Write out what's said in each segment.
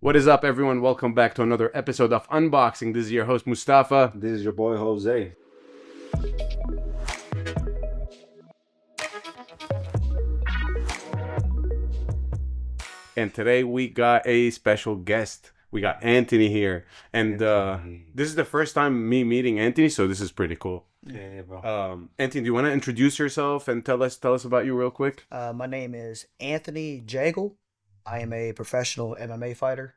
What is up, everyone? Welcome back to another episode of Unboxing. This is your host, Moustapha. This is your boy, Jose. And today we got a special guest. We got Anthony here. And this is the first time me meeting Anthony, so this is pretty cool. Yeah, bro. Anthony, do you want to introduce yourself and tell us about you real quick? My name is Anthony Jagel. I am a professional MMA fighter,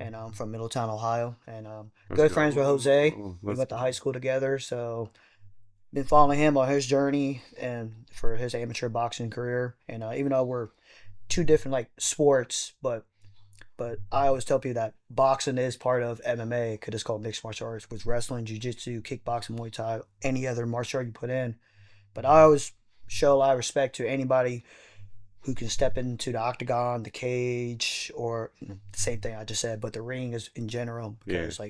and I'm from Middletown, Ohio. And good friends with Jose. We went to high school together, so been following him on his journey and for his amateur boxing career. And even though we're two different sports, but I always tell people that boxing is part of MMA because it's called mixed martial arts, with wrestling, jiu-jitsu, kickboxing, Muay Thai, any other martial art you put in. But I always show a lot of respect to anybody who can step into the octagon, the cage, or the same thing I just said, but the ring is in general. Because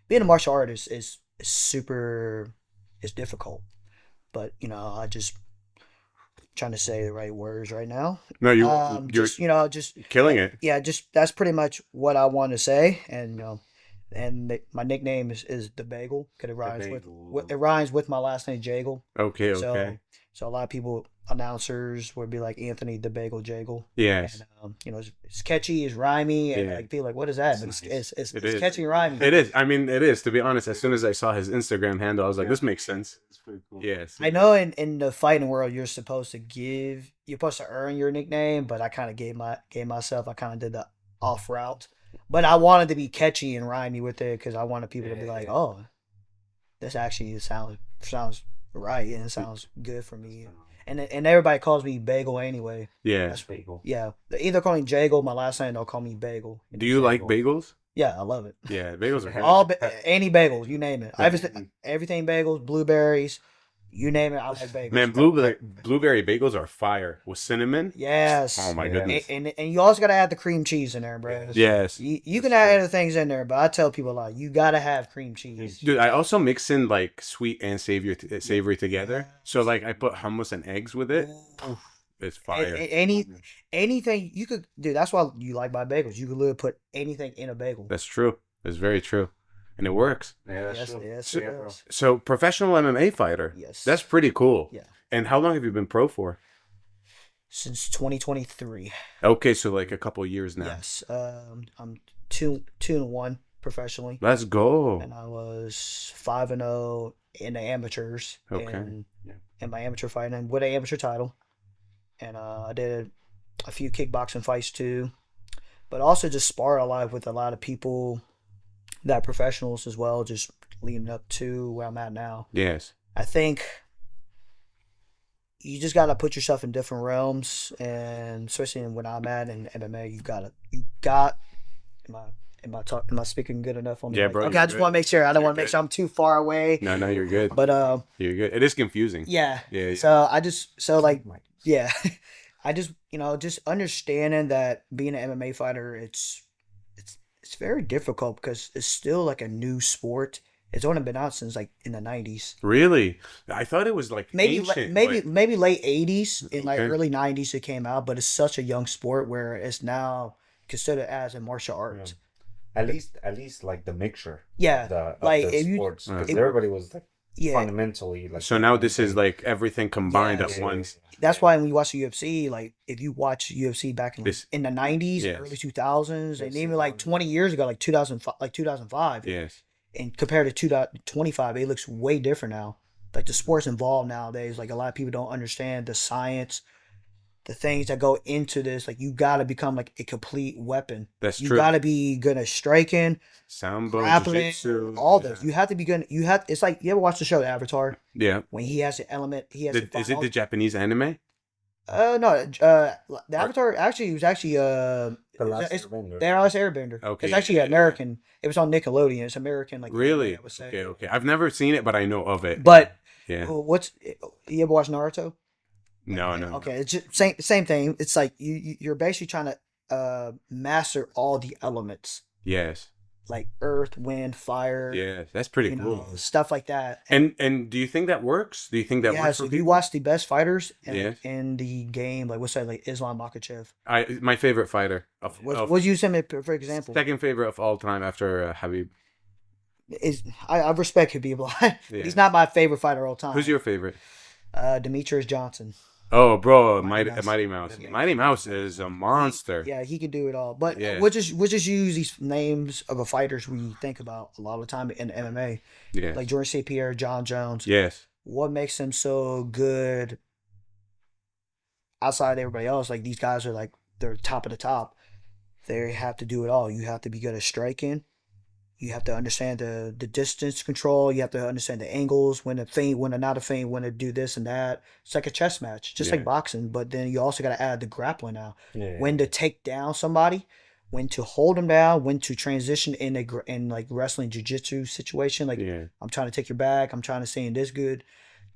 being a martial artist is super, it's difficult. But I just trying to say the right words right now. No, you're just killing it. Yeah, just that's pretty much what I want to say. And my nickname is the Bagel because it rhymes with my last name Jagel. Okay. So a lot of people, announcers, would be like Anthony the Bagel Jagel. Yes. And, it's catchy, it's rhymey, and people are like, what is that? But it's catchy and rhymey. It is. I mean, it is. To be honest, as soon as I saw his Instagram handle, I was like, this makes sense. It's pretty cool. Yes. I know in the fighting world, you're supposed to earn your nickname, but I kind of gave myself, I kind of did the off route. But I wanted to be catchy and rhymey with it because I wanted people to be like, oh, this actually sounds right and it sounds good for me. And everybody calls me Bagel anyway. Yeah. That's Bagel. Yeah. They either call me Jagel, my last name, they'll call me Bagel. Do you like bagels? Yeah, I love it. Yeah, bagels are good. Any bagels, you name it. Everything bagels, blueberries, you name it, I like bagels. Man, blueberry bagels are fire with cinnamon. Yes. Oh my goodness. And you also gotta add the cream cheese in there, bro. Yes. You can add other things in there, but I tell people you gotta have cream cheese. Dude, I also mix in sweet and savory together. So I put hummus and eggs with it. It's fire. Anything you could do. That's why you like my bagels. You could literally put anything in a bagel. That's true. That's very true. And it works. Yeah, that's true. Yes. So professional MMA fighter. Yes. That's pretty cool. Yeah. And how long have you been pro for? Since 2023. Okay, so a couple years now. Yes. I'm 2-1 professionally. Let's go. And I was 5-0 in the amateurs. Okay. In my amateur fighting with an amateur title. And I did a few kickboxing fights too. But also just spar a lot with a lot of people that are professionals as well, just leading up to where I'm at now. Yes. I think you just got to put yourself in different realms, and especially when I'm at in MMA, am I speaking good enough on the Yeah, bro. Okay, I just want to make sure. I don't want to make sure I'm too far away. No, you're good. But you're good. It is confusing. Yeah. Yeah. So I just yeah. I just just understanding that being an MMA fighter, it's very difficult because it's still a new sport. It's only been out since in the 90s. Really? I thought it was ancient. Maybe late 80s and Okay. early 90s it came out, but it's such a young sport where it's now considered as a martial art. Yeah. At least the mixture. Yeah. Of the sports, because everybody was fundamentally So now this is everything combined at once. That's why when you watch the UFC, if you watch UFC back in the 90s, Yes. early 2000s, and even 20 years ago, 2005, Yes. and compared to 2025, it looks way different now. The sports involved nowadays, a lot of people don't understand the science, the things that go into this. You got to become a complete weapon. That's you true. You got to be good at striking, Sambo, grappling, jiu-jitsu, all those. You have to be good. It's you ever watch the show Avatar? Yeah. When he has the element, Is it the Japanese anime? No. The Avatar was actually The Last Airbender. The Last Airbender. Okay. It's actually American. It was on Nickelodeon. It's American. Really? I would say. Okay. I've never seen it, but I know of it. But yeah. You ever watch Naruto? No. Okay, it's just same thing. It's you're basically trying to master all the elements. Yes. like earth, wind, fire. Yeah, that's pretty cool. Stuff like that. And do you think that works? Do you think that works for if people? you watch the best fighters Yes. in the game, like what's that, like Islam Makhachev. My favorite fighter What you send me for example? Second favorite of all time after Habib. I respect Habib a lot. He's not my favorite fighter of all time. Who's your favorite? Demetrius Johnson. Oh, bro, Mighty Mouse. Yeah. Mighty Mouse is a monster. He can do it all. But we'll just use these names of the fighters we think about a lot of the time in MMA. Yeah. Like George St. Pierre, John Jones. Yes. What makes them so good outside of everybody else? Like these guys are like they're top of the top. They have to do it all. You have to be good at striking. You have to understand the distance control. You have to understand the angles, when to feint, when to not to feint, when to do this and that. It's like a chess match, just like boxing. But then you also got to add the grappling now. Yeah. When to take down somebody, when to hold them down, when to transition in like wrestling jiu-jitsu situation. Like I'm trying to take your back. I'm trying to stay in this good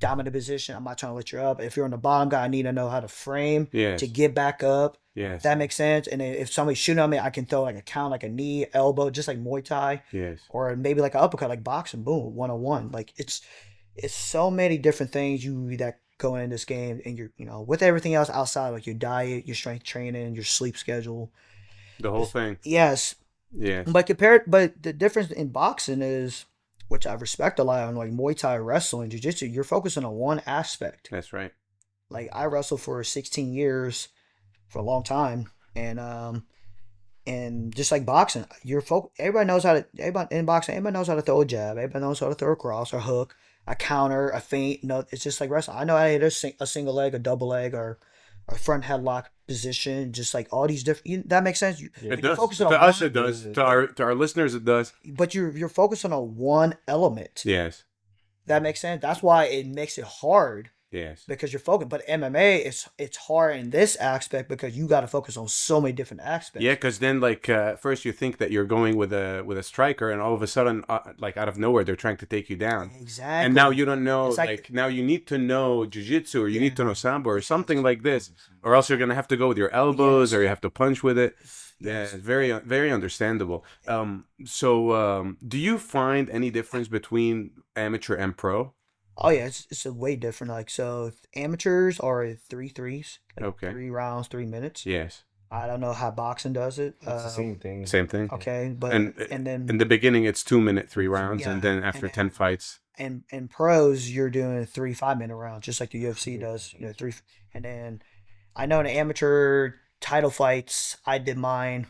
dominant position. I'm not trying to let you up. If you're on the bottom guy, I need to know how to frame to get back up. Yes. If that makes sense. And if somebody's shooting on me, I can throw like a count, like a knee, elbow, just like Muay Thai. Yes. Or maybe like an uppercut, like boxing, boom, 1-on-1. Like it's so many different things that go in this game, and you're with everything else outside, like your diet, your strength training, your sleep schedule. The whole thing. Yes. Yeah. But the difference in boxing is, which I respect a lot on like Muay Thai, wrestling, jiu-jitsu, you're focusing on one aspect. That's right. Like I wrestled for 16 years for a long time, and just like boxing, everybody knows how to throw a jab, everybody knows how to throw a cross, a hook, a counter, a feint. No, it's just like wrestling. I know how to hit a single leg, a double leg, or a front headlock position, just like all these different. That makes sense. It does. To us, it does. To our listeners, it does. But you're focusing on one element. Yes. That makes sense. That's why it makes it hard. Yes. Because you're focused. But MMA, it's hard in this aspect because you got to focus on so many different aspects. Yeah, because then first you think that you're going with a striker, and all of a sudden, like out of nowhere, they're trying to take you down. Exactly. And now you don't know. Like now you need to know jiu-jitsu, or you need to know sambo or something like this, or else you're gonna have to go with your elbows, or you have to punch with it. Yeah, it's very very understandable. So do you find any difference between amateur and pro? Oh yeah, it's a way different. Like so, amateurs are 3 threes. Like okay. 3 rounds, 3 minutes. Yes. I don't know how boxing does it. It's the same thing. Same thing. Okay, but and then in the beginning it's 2 minute 3 rounds, and then after 10 fights. And pros, you're doing 3 5-minute rounds, just like the UFC does. 3, and then I know in amateur title fights, I did mine,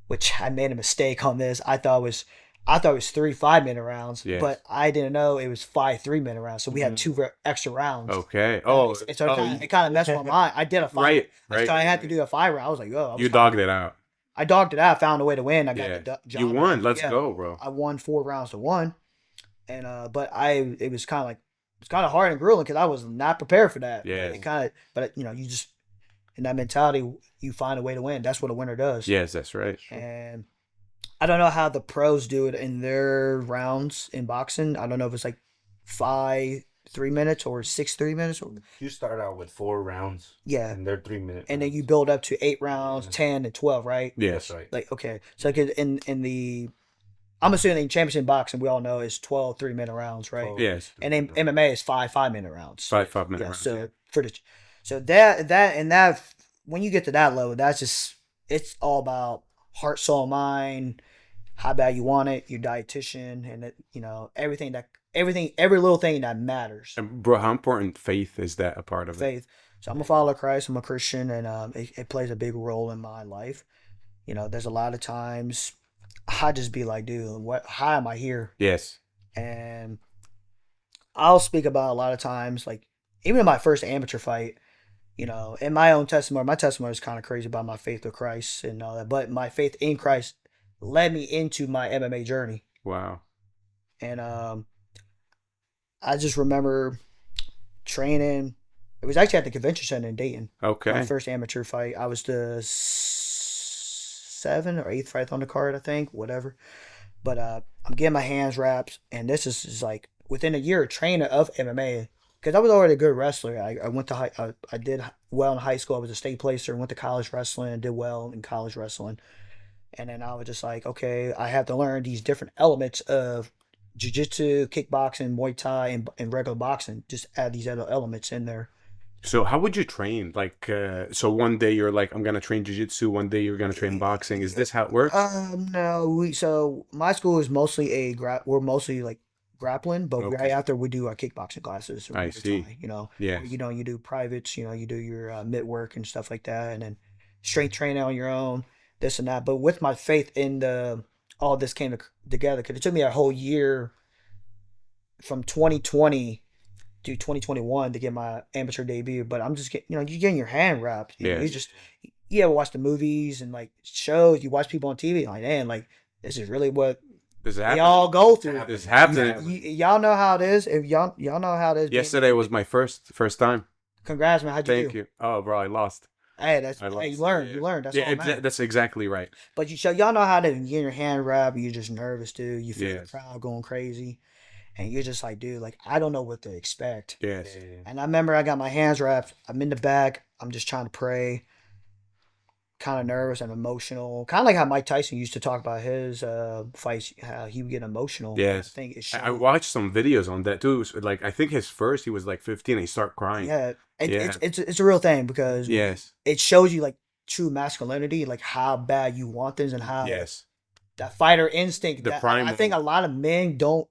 which I made a mistake on this. I thought it was 3 5-minute rounds, but I didn't know it was 5 3-minute rounds. So we had 2 extra rounds. Okay. It kind of messed my mind. I did a 5. Right. So I had to do a 5 round. I was like, oh. You dogged it out. I dogged it out. I found a way to win. I got the job. You won. Let's go, bro. I won 4 rounds to 1, and it was kind of hard and grueling because I was not prepared for that. Yeah. But you just in that mentality, you find a way to win. That's what a winner does. Yes, that's right. And I don't know how the pros do it in their rounds in boxing. I don't know if it's like 5 3 minutes or 6 3 minutes. You start out with 4 rounds. Yeah. And they're 3 minutes. And then you build up to 8 rounds, 10 and 12, right? Yes. That's right. Like, okay. So I'm assuming in championship boxing, we all know it's 12 3-minute rounds, right? Yes. And then MMA is 5 5-minute rounds. 5 5-minute rounds. So that when you get to that level, it's all about heart, soul, mind, how bad you want it, your dietitian, and every little thing that matters. And bro, how important faith is that a part of faith? So I'm a follower of Christ. I'm a Christian, and it plays a big role in my life. There's a lot of times I just be like, dude, how am I here? Yes. And I'll speak about a lot of times, like even in my first amateur fight, in my own testimony, my testimony is kind of crazy about my faith with Christ and all that, but my faith in Christ led me into my MMA journey. Wow. And I just remember training. It was actually at the convention center in Dayton. Okay. My first amateur fight. I was the 7th or 8th fight on the card, I think, whatever. But I'm getting my hands wrapped, and this is like within a year of training of MMA, because I was already a good wrestler. I went to I did well in high school. I was a state placer. Went to college wrestling. Did well in college wrestling. And then I was just like, okay, I have to learn these different elements of jiu-jitsu, kickboxing, Muay Thai, and regular boxing. Just add these other elements in there. So how would you train? Like, so one day you're like, I'm gonna train jiu-jitsu. One day you're gonna train boxing. Is this how it works? No, so my school is mostly we're mostly like grappling, but Okay. right after we do our kickboxing classes or I Muay see. Thai, Yes. you do privates, you do your mid work and stuff like that, and then strength training on your own, this and that. But with my faith in the all this came together because it took me a whole year from 2020 to 2021 to get my amateur debut. But I'm just getting, you getting your hand wrapped. You Yes. just you ever watch the movies and like shows, you watch people on TV, like, man, like this is really what This they happening. all go through. This happening. Y'all know how it is. If y'all know how it is. Yesterday was my first time. Congrats, man. How'd you Thank do? you. Oh, bro, I lost. Hey, I lost. you learn. That's all that matters. That's exactly right. But y'all know how to get your hand wrapped. You're just nervous, dude. You feel the Yes. crowd going crazy, and you're just like, dude, like I don't know what to expect. Yes. And I remember I got my hands wrapped. I'm in the back. I'm just trying to pray. Kind of nervous and emotional. Kind of like how Mike Tyson used to talk about his fights, how he would get emotional. Yes. I think it I showed. watched some videos on that too. It was like I think his first, he was like 15 and he started crying. Yeah, Yeah. it's a real thing because Yes. it shows you like true masculinity, like how bad you want things and how Yes. that fighter instinct. The I primal. think a lot of men don't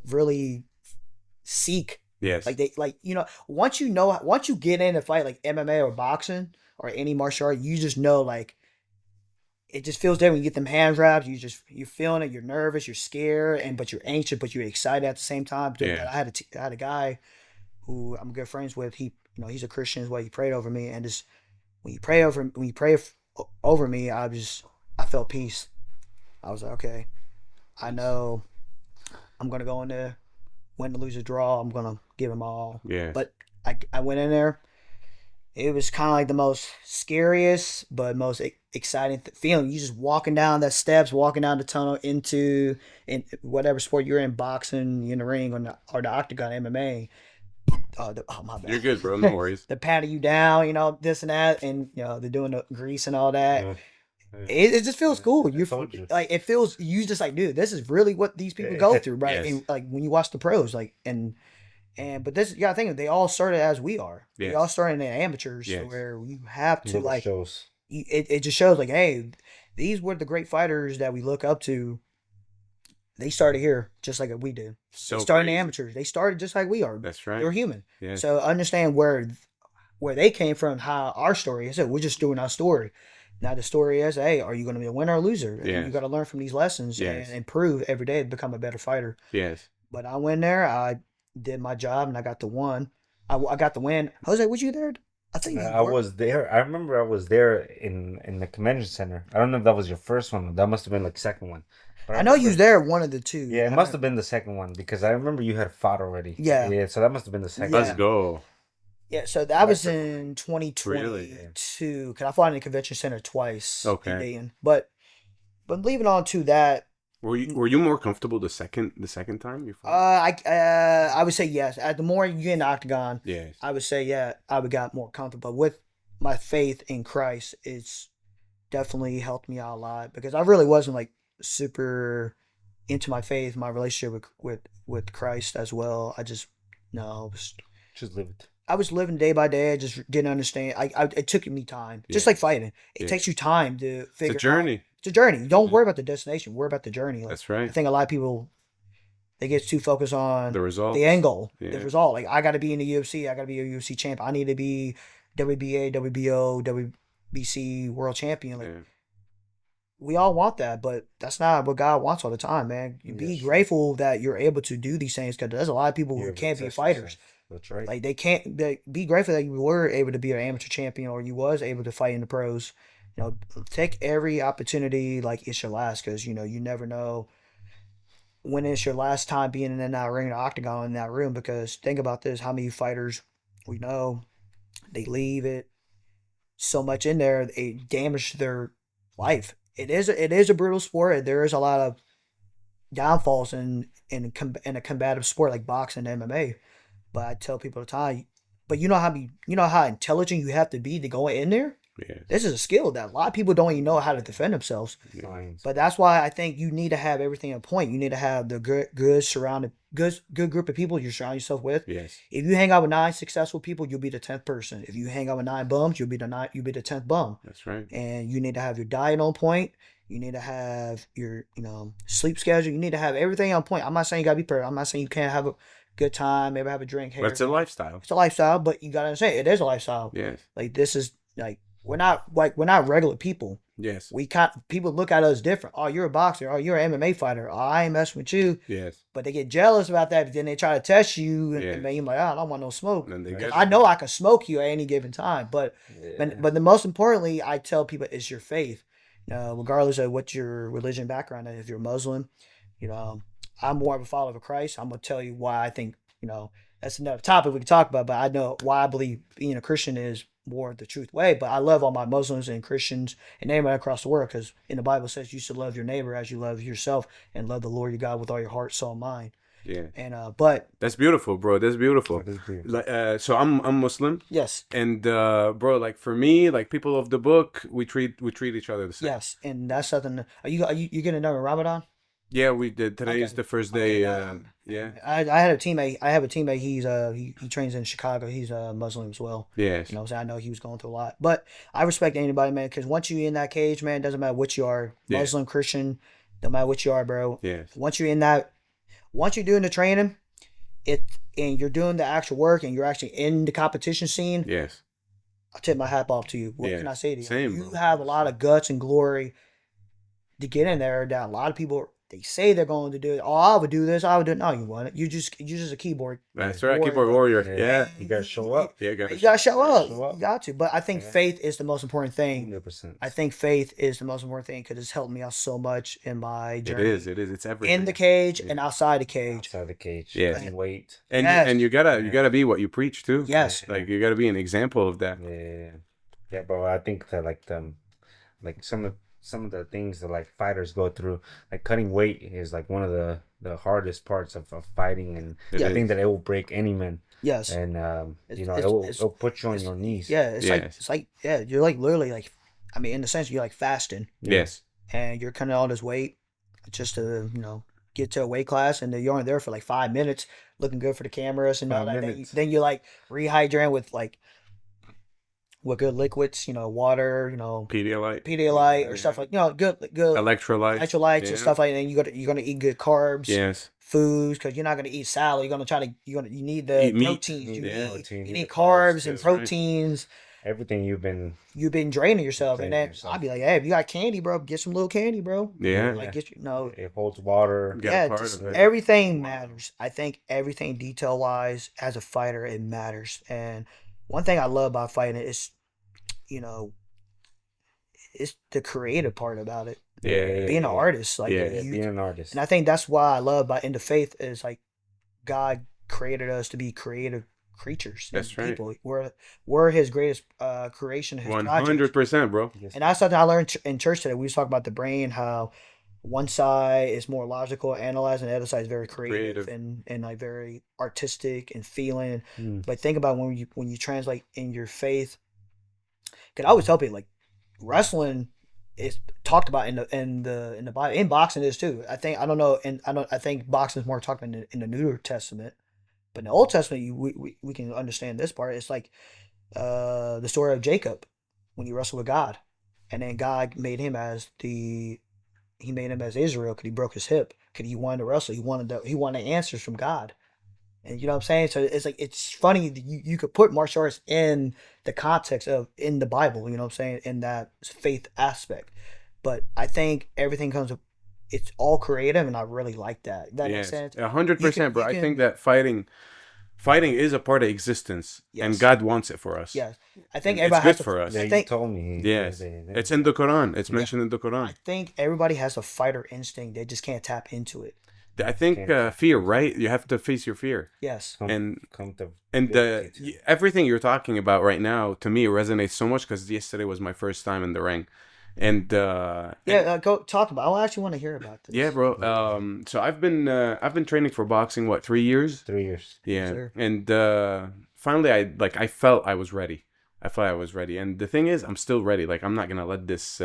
really seek Yes. like once you get in a fight like MMA or boxing or any martial art, you just know like it just feels different. You get them hands wrapped, you're feeling it, you're nervous, you're scared, but you're anxious, but you're excited at the same time. Yeah. I had a guy who I'm good friends with. He's a Christian as well. He prayed over me, and just when you pray over me, I felt peace. I was like, okay, I know I'm gonna go in there, win, lose, or draw. I'm gonna give him all. Yeah. But I went in there. It was kind of like the most scariest, but most exciting feeling. You just walking down the steps, walking down the tunnel into in whatever sport you're in, boxing, in the ring, or the octagon, MMA. Oh my bad. You're good, bro. No worries. They're patting you down, this and that, and they're doing the grease and all that. Yeah. It just feels cool. I told you. Like it feels. You just like, dude, this is really what these people go through, right? Yes. And like when you watch the pros, like but this, I think they all started as we are. Yes. They all started in amateurs, Yes. where you have to like. Shows. It just shows like, hey, these were the great fighters that we look up to. They started here just like we did. So They started in crazy. the amateurs. They started just like we are. That's right. They were human. Yes. So understand where they came from, how our story is. So we're just doing our story. Now the story is, hey, are you going to be a winner or a loser? And Yes. you got to learn from these lessons Yes. and improve every day to become a better fighter. Yes. But I went there. I did my job, and I got the win. I got the win. Jose, was you there? I think I was there. I remember I was there in the convention center. I don't know if that was your first one. That must have been like second one. But I know you was there one of the two. Yeah, it must have been the second one because I remember you had fought already. Yeah. Yeah, so that must have been the second. Yeah. Let's go. Yeah, so that was in 2022. Really? Because I fought in the convention center twice. Okay. In Dayton. But leaving on to that, Were you more comfortable the second time you fought? I would say yes. The more you get in the octagon, Yes. I would say I would got more comfortable. But with my faith in Christ, it's definitely helped me out a lot because I really wasn't like super into my faith, my relationship with Christ as well. I just Just live it. I was living day by day. I just didn't understand. It took me time, just Yeah. like fighting. It Yeah. takes you time to figure. It's a journey. Out. It's a journey. Don't worry about the destination. Worry about the journey. Like, That's right. I think a lot of people they get too focused on The result. the end goal, Yeah. the result. Like I got to be in the UFC. I got to be a UFC champ. I need to be WBA, WBO, WBC world champion. Like Yeah. we all want that, but that's not what God wants all the time, man. You be Yes. grateful that you're able to do these things because there's a lot of people who Yeah, can't be that's fighters. That's right. Like they can't be grateful that you were able to be an amateur champion or you was able to fight in the pros. Take every opportunity like it's your last because you never know when it's your last time being in that ring, the octagon, in that room. Because think about this: how many fighters we know they leave it so much in there they damage their life. It is a brutal sport. There is a lot of downfalls in a combative sport like boxing and MMA. But I tell people all the time, but you know how intelligent you have to be to go in there. Yes. This is a skill that a lot of people don't even know how to defend themselves. Science. But that's why I think you need to have everything on point. You need to have the good group of people you surround yourself with. Yes. If you hang out with 9 successful people, you'll be the 10th person. If you hang out with 9 bums, you'll be the 10th bum. That's right. And you need to have your diet on point. You need to have your sleep schedule. You need to have everything on point. I'm not saying you gotta be perfect. I'm not saying you can't have a good time, maybe have a drink here. But it's a lifestyle. It's a lifestyle, but you gotta understand it is a lifestyle. Yes. Like this is like we're not regular people. Yes. People look at us different. Oh, you're a boxer. Oh, you're an MMA fighter. Oh, I ain't messing with you. Yes. But they get jealous about that. But then they try to test you and, Yes. and you're like, oh, I don't want no smoke. And then they Right. get I know I can smoke you at any given time. But the most importantly, I tell people is your faith. Regardless of what your religion background is. If you're Muslim, I'm more of a follower of Christ. I'm gonna tell you why I think that's another topic we can talk about. But I know why I believe being a Christian is more the truth way. But I love all my Muslims and Christians and anybody across the world because in the Bible it says you should love your neighbor as you love yourself and love the Lord your God with all your heart, soul, and mind. Yeah. And but that's beautiful, bro. That's beautiful. So I'm Muslim. Yes. And bro, like for me, like people of the book, we treat each other the same. Yes, and that's something. Are you getting done with Ramadan? Yeah, we did. Today is the first day. Yeah. I had a teammate. I have a teammate. He trains in Chicago. He's a Muslim as well. Yes. So I know he was going through a lot. But I respect anybody, man, because once you're in that cage, man, it doesn't matter what you are, Muslim, Christian, no matter what you are, bro. Yes. Once you're doing the training, and you're doing the actual work, and you're actually in the competition scene. Yes. I tip my hat off to you. What can I say to you? Same, you bro. have a lot of guts and glory to get in there. That a lot of people. They say they're going to do it. Oh, I would do this. I would do it. No, you wouldn't. You're just a keyboard. That's right. Keyboard warrior. Yeah. You gotta show up. Yeah. You gotta show up. Show up. You got to. But I think faith is the most important thing. 100%. I think faith is the most important thing because it's helped me out so much in my journey. It is. It's everything. In the cage and outside the cage. Outside the cage. Yes. And wait. And Yes. and you gotta be what you preach too. Yes. Like you gotta be an example of that. Yeah, bro. I think that like some of the things that like fighters go through, like cutting weight is like one of the hardest parts of fighting, and I think that it will break any man. Yes. And it'll put you on your knees. Yeah. It's like you're like literally like, I mean, in the sense you're like fasting. Yes. And you're cutting all this weight just to get to a weight class, and then you're only there for like 5 minutes, looking good for the cameras and all 5 that. minutes. Then you like rehydrating with good liquids, water, Pedialyte. or stuff like good Electrolytes. and stuff like that. And you're gonna eat good carbs, Yes. foods, because you're not gonna eat salad. You need the Eat meat. proteins. Protein. You need carbs and That's right. proteins. Everything you've been Draining yourself, and Draining then yourself. I'll be like, hey, if you got candy, bro, get some little candy, bro. Yeah. Like it holds water. Get a part of it. everything matters. I think everything detail wise as a fighter, it matters. And one thing I love about fighting is, it's the creative part about it. Yeah. Being an artist, like Being an artist. and I think that's why I love about in the faith is like God created us to be creative creatures. That's and right. People. We're His greatest creation. His project. 100%, bro. And that's something I learned in church today. We was talking about the brain, how one side is more logical, analyzing, and the other side is very creative. And like very artistic and feeling. But think about when you translate in your faith. Cause I always tell people like wrestling is talked about in the Bible. In boxing is too. I think boxing is more talked about in the New Testament. But in the Old Testament, we can understand this part. It's like the story of Jacob when he wrestled with God, and then God made him as Israel because he broke his hip because he wanted to wrestle. He wanted answers from God, and you know what I'm saying. So it's like it's funny that you could put martial arts in the context of in the Bible. You know what I'm saying, in that faith aspect. But I think everything comes up. It's all creative, and I really like that. That makes sense. 100%, bro. I think that fighting is a part of existence, and God wants it for us. Yes, I think It's everybody good has to, for us. Yeah, I think, you told me. Yes, it's in the Quran. It's mentioned in the Quran. I think everybody has a fighter instinct. They just can't tap into it. I think fear, right? You have to face your fear. Yes. Everything you're talking about right now to me resonates so much because yesterday was my first time in the ring, and go talk about. I actually want to hear about this. Yeah, bro. So I've been training for boxing 3 years. 3 years. Yeah, Sure. and finally I felt I was ready. I thought I was ready. And the thing is, I'm still ready. Like, I'm not gonna let this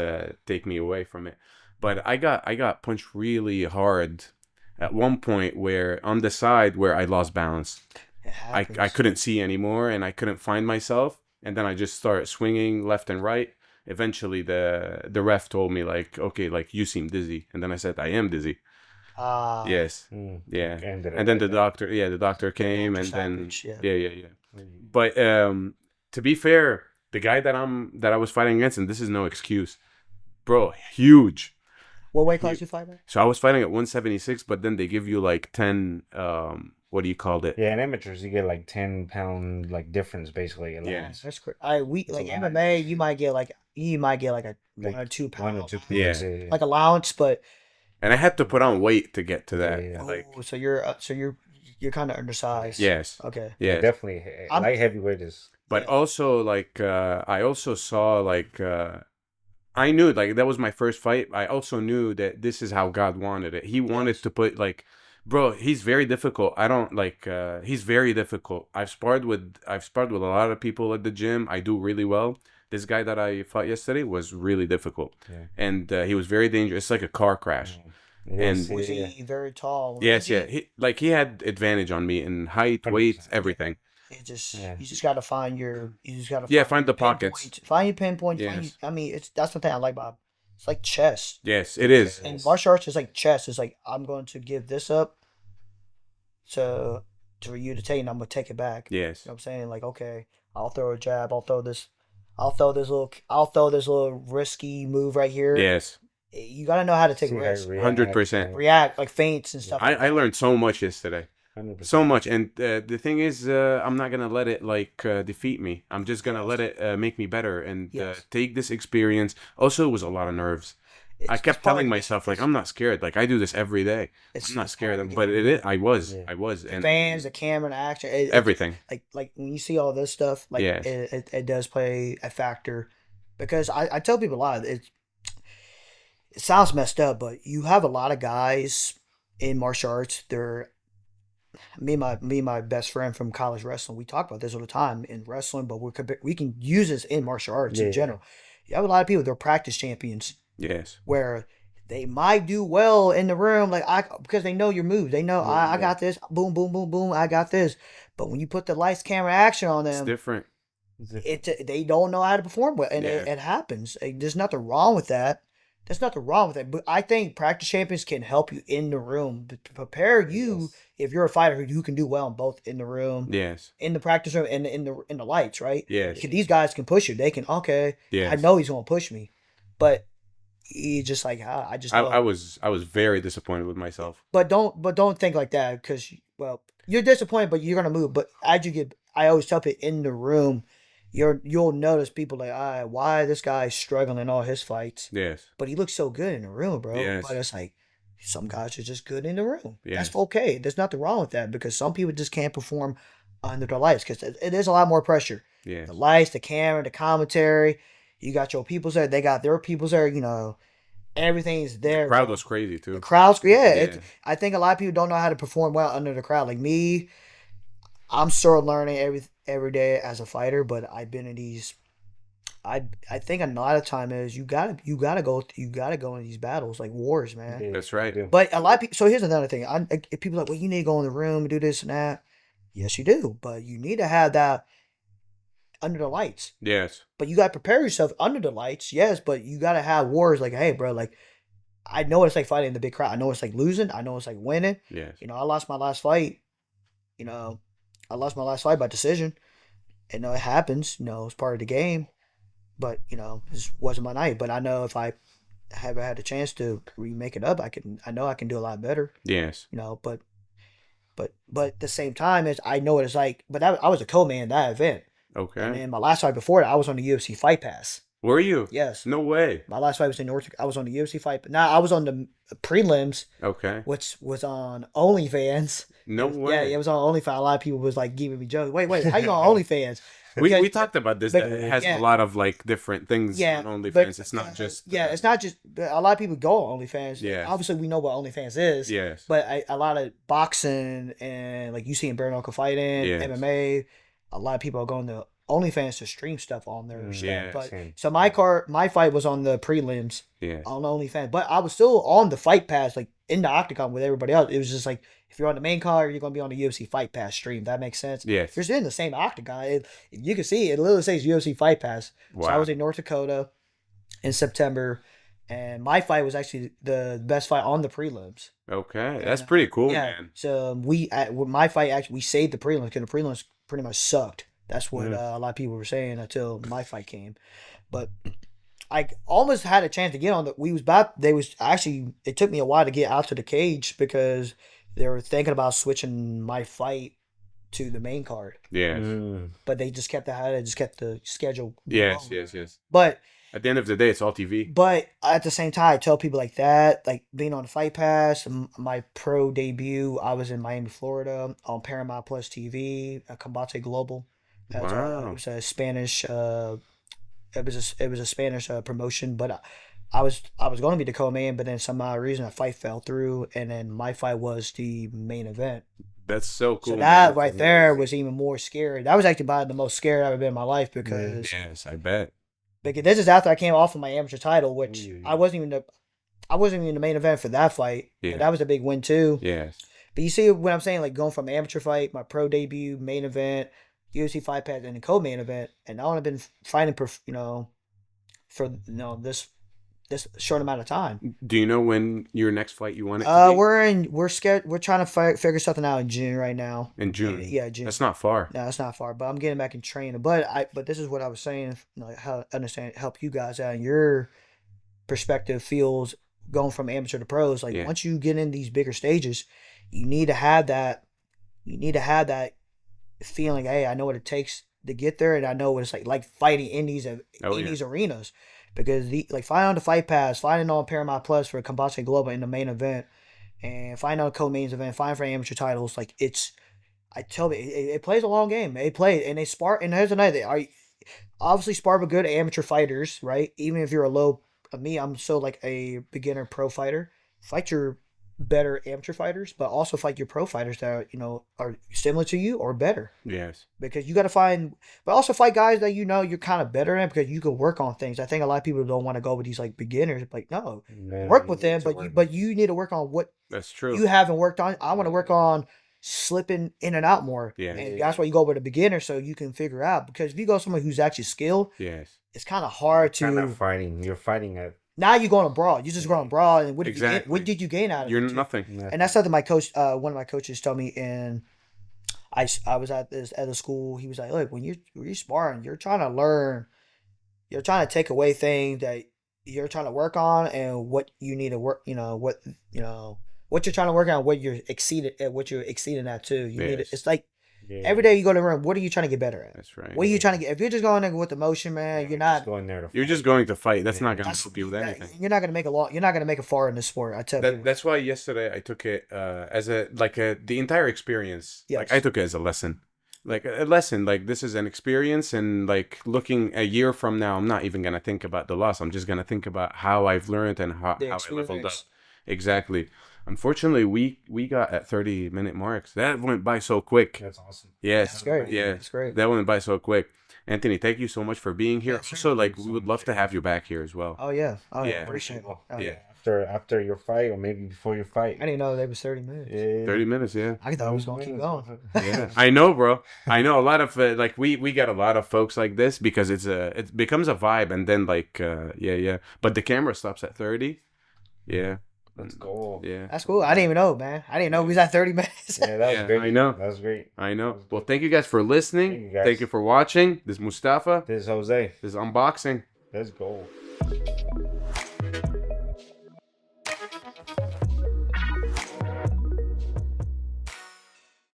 take me away from it. But I got punched really hard at one point where on the side where I lost balance. It I happens. couldn't see anymore and I couldn't find myself. And then I just started swinging left and right. Eventually, the ref told me like, okay, like you seem dizzy. And then I said, I am dizzy. Yes. Yeah. And then the doctor came and then Savage, yeah. yeah. But to be fair, the guy that I was fighting against, and this is no excuse, bro, huge. What weight class you fight at? So I was fighting at 176, but then they give you like 10 what do you call it? Yeah, in amateurs you get like 10-pound like difference basically. Yeah. That's crazy. Like MMA, you might get like a 1 or 2 pound 1 or 2 Yeah. pounds. like allowance, but And I had to put on weight to get to that. Yeah. Like, so you're kind of undersized. yes. Okay. Yeah. Definitely. Light heavyweight is. But also like I also saw like I knew like that was my first fight. I also knew that this is how God wanted it. He wanted to put like, bro, he's very difficult. I don't like he's very difficult. I've sparred with a lot of people at the gym. I do really well. This guy that I fought yesterday was really difficult. Yeah. And he was very dangerous. It's like a car crash. Yes, And- Was he very tall? Yes, yeah. He had advantage on me in height, weight, 100%. everything. It just Yeah. you just got to find your Find your the pockets. pinpoint. Find your pinpoint. Yes. I mean, that's the thing I like about it's like chess. Yes, it is. And martial arts is like chess. It's like I'm going to give this up to for you to take, and I'm gonna take it back. Yes. You know what I'm saying? Like, okay, I'll throw a jab. I'll throw this little risky move right here. Yes. You got to know how to take risks. 100%. React like feints and stuff. I learned so much yesterday. 100%. So much. And the thing is, I'm not going to let it like defeat me. I'm just going to let it make me better and Yes. take this experience. Also, it was a lot of nerves. I kept telling myself, like, I'm not scared. Like, I do this every day. I'm not scared. But it is. I was. Yeah. I was. And fans, the camera, the action, everything. like when you see all this stuff, like Yes. it does play a factor. Because I tell people a lot. It sounds messed up, but you have a lot of guys in martial arts. They're me and my best friend from college wrestling. We talk about this all the time in wrestling, but we can use this in martial arts Yeah. in general. You have a lot of people. They're practice champions. Yes. Where they might do well in the room, because they know your moves. They know I got this. Boom, boom, boom, boom. I got this. But when you put the lights, camera, action on It's them, different. they don't know how to perform well, and Yeah. it happens. There's nothing wrong with that. There's nothing wrong with it. But I think practice champions can help you in the room to prepare you if you're a fighter who can do well in both in the room, Yes. in the practice room, and in the lights, right? Yes. Because these guys can push you. They can Yes. I know he's gonna push me, but he just like I just know. I was very disappointed with myself. But don't think like that because you're disappointed, but you're gonna move. But I always tell people in the room, you'll notice people like, why this guy's struggling in all his fights, Yes. but he looks so good in the room, bro. Yes. But it's like some guys are just good in the room. Yes. That's okay. There's nothing wrong with that because some people just can't perform under the lights because it is a lot more pressure. Yes. The lights, the camera, the commentary. You got your peoples there. They got their peoples there. You know, everything's there. The crowd bro. was crazy too. The crowd's Yeah. I think a lot of people don't know how to perform well under the crowd. Like me, I'm still learning every day as a fighter, but I've been in these. I think a lot of time is you gotta go in these battles like wars, man. Yeah. That's right. But a lot of people. So here's another thing. If people are like, well, you need to go in the room and do this and that. Yes, you do, but you need to have that under the lights. Yes. But you got to prepare yourself under the lights, yes. But you got to have wars like, hey, bro, like I know what it's like fighting in the big crowd. I know it's like losing. I know it's like winning. Yes. You know, I lost my last fight. You know, I lost my last fight by decision. And it happens. You know, it's part of the game. But you know, this wasn't my night. But I know if I ever had a chance to remake it up, I know I can do a lot better. Yes. You know, but at the same time, I know what it's like. But I was a co-man that event. Okay. And then my last fight before that, I was on the UFC Fight Pass. Were you? Yes. No way. My last fight was in North. I was on the UFC fight. Now I was on the prelims, Okay. which was on OnlyFans. No way. Yeah, it was on OnlyFans. A lot of people was like giving me jokes. Wait, how you on OnlyFans? We Because- talked about this. That it has yeah. a lot of like different things Yeah, on OnlyFans. but- It's not just. it's not just a lot of people go on OnlyFans. Yes. Obviously, we know what OnlyFans is. Yes. But a lot of boxing and like you see in bare knuckle fighting, Yes. MMA, a lot of people are going to OnlyFans to stream stuff on their stuff. yeah, But same. so my fight was on the prelims Yeah. on OnlyFans, but I was still on the Fight Pass, like in the Octagon with everybody else. It was just like if you're on the main card, you're gonna be on the UFC Fight Pass stream. That makes sense. Yes. You're in the same Octagon. You can see it literally says UFC Fight Pass. So I Wow. was in North Dakota in September, and my fight was actually the best fight on the prelims. Okay. That's pretty cool, Yeah. man. So with my fight, actually, we saved the prelims because the prelims pretty much sucked. That's what a lot of people were saying until my fight came. But I almost had a chance to get on the. It took me a while to get out to the cage because they were thinking about switching my fight to the main card, Yes. but they just kept the schedule. Yes, going. yes. But At the end of the day, it's all TV. But at the same time, I tell people like that, like being on the Fight Pass, my pro debut, I was in Miami, Florida, on Paramount Plus TV, Combate Global. Wow. It was a Spanish. It was a Spanish promotion, but I was going to be the co-main, but then some odd reason a fight fell through, and then my fight was the main event. That's so cool. So that right there was even more scary. That was actually probably the most scared I've ever been in my life because. Yes, I bet. Because this is after I came off of my amateur title, which I wasn't even the main event for that fight. Yeah. But that was a big win too. Yes. But you see what I'm saying? Like going from amateur fight, my pro debut, main event, UFC Fight Pass, and the co-main event, and I only been fighting for this short amount of time. Do you know when your next fight you want it to be? We're trying to figure something out in June right now. In June. Yeah, June. That's not far. No, it's not far, but I'm getting back in training. But this is what I was saying, how help you guys out in your perspective feels going from amateur to pros. Like once you get in these bigger stages, you need to have that feeling, hey, I know what it takes to get there, and I know what it's like fighting in these these arenas. Because fighting on the Fight Pass, fighting on Paramount Plus for Combate Global in the main event, and fighting on the co-main event, fighting for amateur titles, I tell you, it plays a long game. They play and they spar, and there's another thing. I obviously spar with good amateur fighters, right? Even if you're I'm still like a beginner pro fighter. Fight your better amateur fighters, but also fight your pro fighters that are similar to you or better. Yes. Because you got to find, but also fight guys that you're kind of better at because you can work on things. I think a lot of people don't want to go with these like beginners. Like no, work with them, but you need to work on what that's true. You haven't worked on. I want to work on slipping in and out more. Yeah. And that's why you go with a beginner so you can figure out. Because if you go with someone who's actually skilled, yes, it's kind of hard to. You're not fighting. You're fighting at. Now you're going abroad. You're just going abroad, and what did you gain out of it? You're nothing. And that's something my coach, one of my coaches, told me. And I was at the school. He was like, "Look, when you're sparring, you're trying to learn. You're trying to take away things that you're trying to work on, and what you need to work. What you're trying to work on, what you're exceeding at too. You need it. It's like." Yeah. Every day you go to the room, what are you trying to get better at? That's right. What are you trying to get? If you're just going there with emotion, man, you're not going there. You're just going to fight. That's not going to help you with anything. You're not going to make You're not going to make a far in this sport. I tell you. That's why yesterday I took it as the entire experience. Yes. Like I took it as a lesson. Like a lesson. Like this is an experience, and like looking a year from now, I'm not even gonna think about the loss. I'm just gonna think about how I've learned and how I leveled up. Exactly. Unfortunately, we got at 30-minute marks. That went by so quick. That's awesome. Yes. That's great. Yeah. That's great. That went by so quick. Anthony, thank you so much for being here. Yeah, also, like we would love to have you back here as well. Oh yeah. Oh yeah. Yeah. Appreciate it. Oh, Yeah. After your fight, or maybe before your fight. I didn't know they was 30 minutes. Yeah. 30 minutes, yeah. I thought I was gonna keep going. Yeah, I know, bro. I know a lot of we get a lot of folks like this because it becomes a vibe, and then yeah. But the camera stops at 30. Yeah. Let's go. Yeah. That's cool. I didn't even know, man. I didn't know we was at 30 minutes. Yeah, that was great. I know. That was great. I know. Well, thank you guys for listening. Thank you guys. Thank you for watching. This is Moustapha. This is Jose. This is unboxing. Let's go.